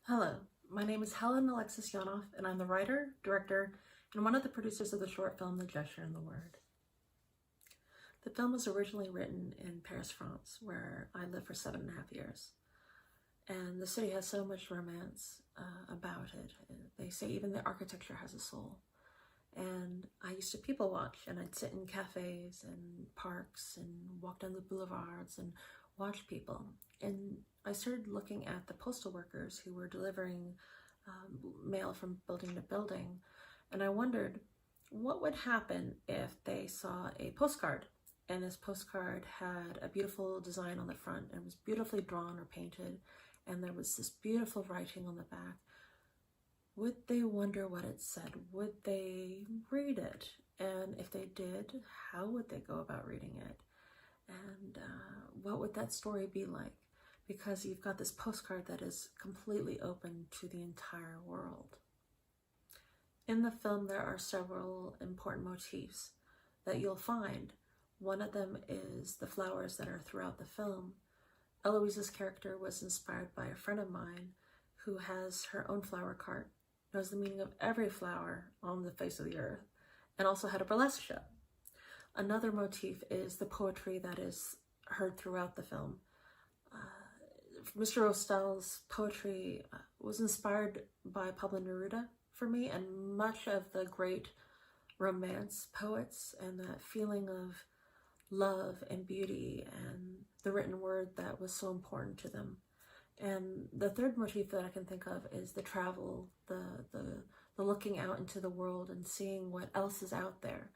Hello, my name is Helen Alexis Yonoff, and I'm the writer, director, and one of the producers of the short film, The Gesture and the Word. The film was originally written in Paris, France, where I lived for 7.5 years. And the city has so much romance about it. They say even the architecture has a soul. And I used to people watch, and I'd sit in cafes and parks and walk down the boulevards and watch people. And I started looking at the postal workers who were delivering mail from building to building. And I wondered what would happen if they saw a postcard. And this postcard had a beautiful design on the front and was beautifully drawn or painted. And there was this beautiful writing on the back. Would they wonder what it said? Would they read it? And if they did, how would they go about reading it? And what would that story be like? Because you've got this postcard that is completely open to the entire world. In the film, there are several important motifs that you'll find. One of them is the flowers that are throughout the film. Eloise's character was inspired by a friend of mine who has her own flower cart, knows the meaning of every flower on the face of the earth, and also had a burlesque show. Another motif is the poetry that is heard throughout the film. Mr. Rostel's poetry was inspired by Pablo Neruda for me, and much of the great romance poets, and that feeling of love and beauty and the written word that was so important to them. And the third motif that I can think of is the travel, the looking out into the world and seeing what else is out there.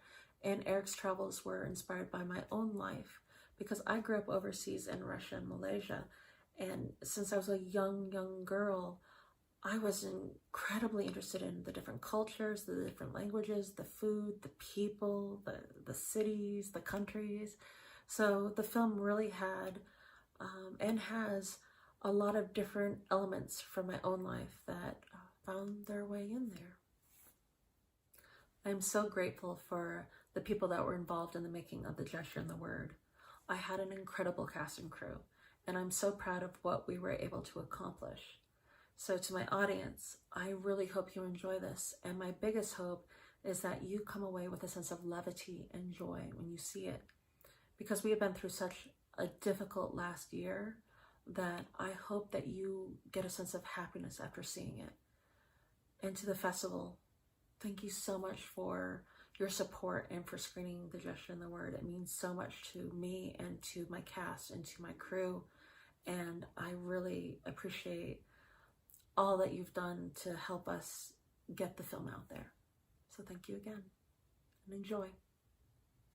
And Eric's travels were inspired by my own life because I grew up overseas in Russia and Malaysia. And since I was a young girl, I was incredibly interested in the different cultures, the different languages, the food, the people, the cities, the countries. So the film really had and has a lot of different elements from my own life that found their way in there. I'm so grateful for the people that were involved in the making of The Gesture and the Word. I had an incredible cast and crew, and I'm so proud of what we were able to accomplish. So to my audience, I really hope you enjoy this, and my biggest hope is that you come away with a sense of levity and joy when you see it, because we have been through such a difficult last year that I hope that you get a sense of happiness after seeing it. And to the festival, thank you so much for your support and for screening The Gesture and the Word. It means so much to me and to my cast and to my crew. And I really appreciate all that you've done to help us get the film out there. So thank you again and enjoy.